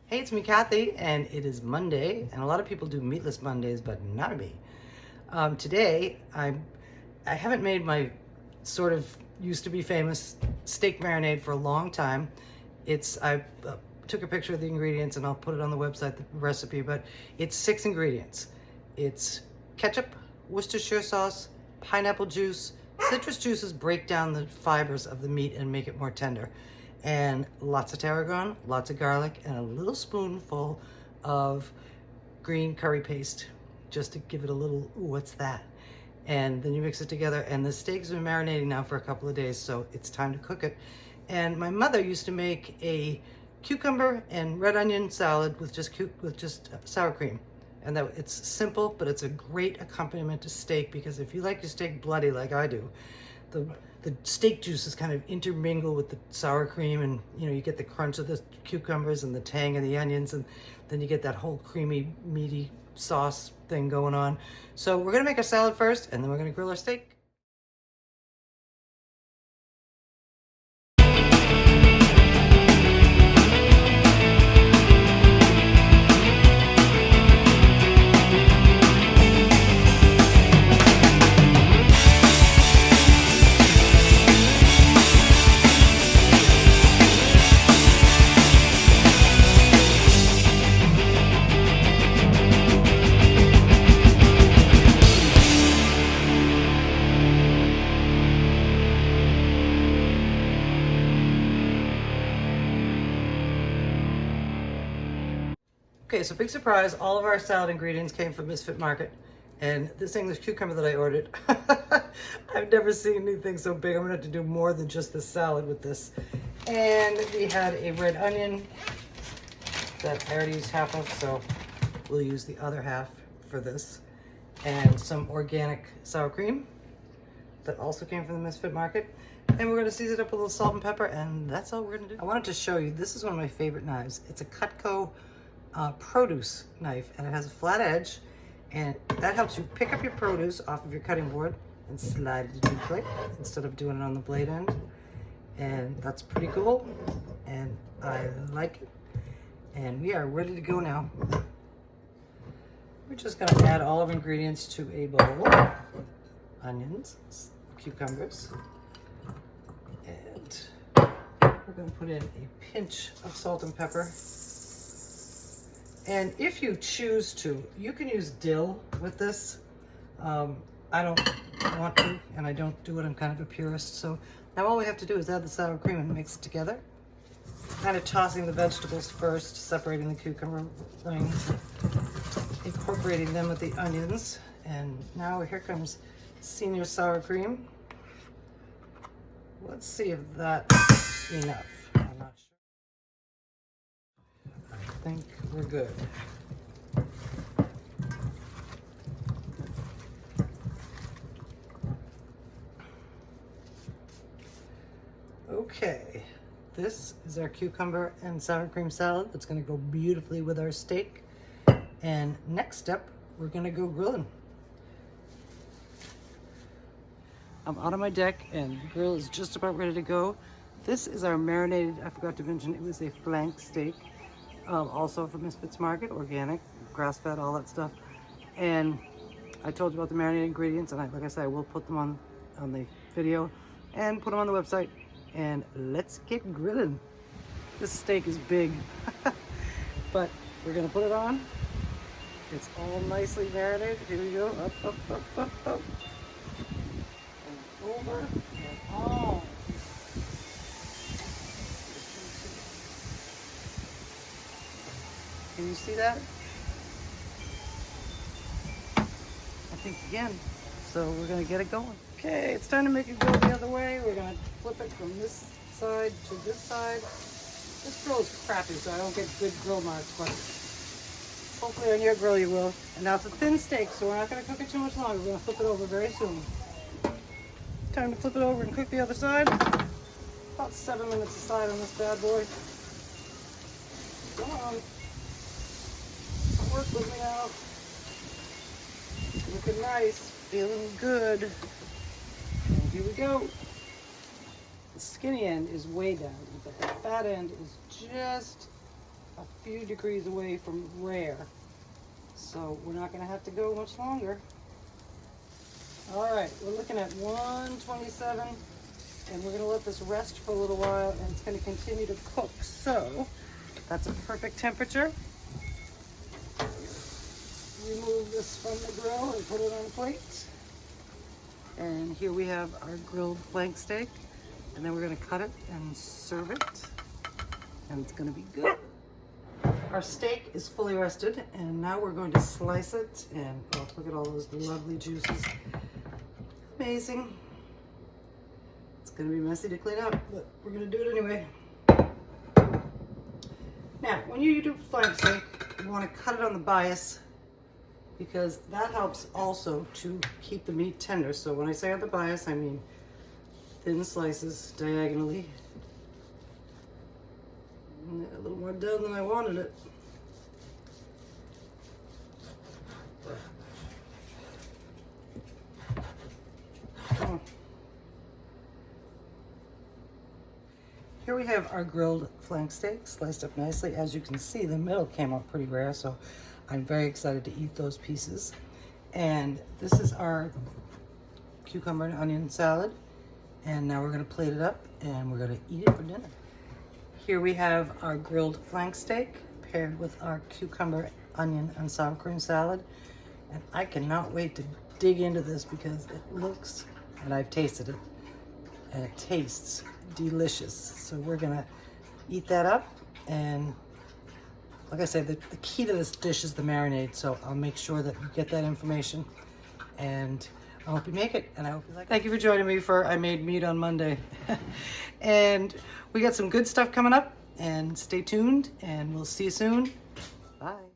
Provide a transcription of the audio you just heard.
Hey, it's me, Kathy, and it is Monday, and a lot of people do meatless Mondays, but not me. Today, I haven't made my sort of used to be famous steak marinade for a long time. I took a picture of the ingredients, and I'll put it on the website, the recipe, but it's 6 ingredients. It's ketchup, Worcestershire sauce, pineapple juice. Citrus juices break down the fibers of the meat and make it more tender. And lots of tarragon, lots of garlic, and a little spoonful of green curry paste, just to give it a little, ooh, what's that? And then you mix it together, and the steak's been marinating now for a couple of days, so it's time to cook it. And my mother used to make a cucumber and red onion salad with just sour cream. And that it's simple, but it's a great accompaniment to steak, because if you like your steak bloody like I do, the steak juices kind of intermingle with the sour cream, and you get the crunch of the cucumbers and the tang of the onions, and then you get that whole creamy, meaty sauce thing going on. So we're gonna make our salad first, and then we're gonna grill our steak. Okay, so big surprise, all of our salad ingredients came from Misfit Market. And this English cucumber that I ordered, I've never seen anything so big. I'm gonna have to do more than just the salad with this. And we had a red onion that I already used half of, so we'll use the other half for this. And some organic sour cream that also came from the Misfit Market. And we're gonna season it up with a little salt and pepper, and that's all we're gonna do. I wanted to show you, this is one of my favorite knives. It's a Cutco produce knife, and it has a flat edge, and that helps you pick up your produce off of your cutting board and slide it into the plate instead of doing it on the blade end. And that's pretty cool, and I like it. And we are ready to go now. We're just gonna add all of our ingredients to a bowl. Onions, cucumbers, and we're gonna put in a pinch of salt and pepper. And if you choose to, you can use dill with this. I don't want to, and I don't do it. I'm kind of a purist. So now all we have to do is add the sour cream and mix it together. Kind of tossing the vegetables first, separating the cucumber rings, incorporating them with the onions. And now here comes senior sour cream. Let's see if that's enough. I'm not sure. I think we're good. Okay, this is our cucumber and sour cream salad. That's going to go beautifully with our steak. And next step, we're going to go grilling. I'm out on my deck, and the grill is just about ready to go. This is our marinated, I forgot to mention, it was a flank steak. Also from Misfits Market, organic, grass-fed, all that stuff. And I told you about the marinated ingredients, and like I said, I will put them on the video and put them on the website. And let's get grilling. This steak is big, but we're gonna put it on. It's all nicely marinated. Here we go, up, up, up, up, up. And over and on. Can you see that? I think again. So we're gonna get it going. Okay, it's time to make it go the other way. We're gonna flip it from this side to this side. This grill is crappy, so I don't get good grill marks, but hopefully on your grill you will. And now it's a thin steak, so we're not gonna cook it too much longer. We're gonna flip it over very soon. Time to flip it over and cook the other side. About 7 minutes aside on this bad boy. Come on. Work with me now. Looking nice, feeling good. And here we go. The skinny end is way down, but the fat end is just a few degrees away from rare. So we're not gonna have to go much longer. All right, we're looking at 127, and we're gonna let this rest for a little while, and it's gonna continue to cook. So that's a perfect temperature. Remove this from the grill and put it on a plate. And here we have our grilled flank steak, and then we're gonna cut it and serve it, and it's gonna be good. Our steak is fully rested, and now we're going to slice it, and oh, look at all those lovely juices. Amazing. It's gonna be messy to clean up, but we're gonna do it anyway. Now, when you do flank steak, you wanna cut it on the bias, because that helps also to keep the meat tender. So when I say on the bias, I mean thin slices diagonally. A little more done than I wanted it. Oh. Here we have our grilled flank steak sliced up nicely. As you can see, the middle came out pretty rare, so I'm very excited to eat those pieces. And this is our cucumber and onion salad. And now we're gonna plate it up and we're gonna eat it for dinner. Here we have our grilled flank steak paired with our cucumber, onion, and sour cream salad. And I cannot wait to dig into this because it looks, and I've tasted it, and it tastes delicious. So we're gonna eat that up, and like I said, the key to this dish is the marinade, so I'll make sure that you get that information, and I hope you make it, and I hope you like it. Thank you for joining me for I Made Meat on Monday. And we got some good stuff coming up, and stay tuned, and we'll see you soon. Bye.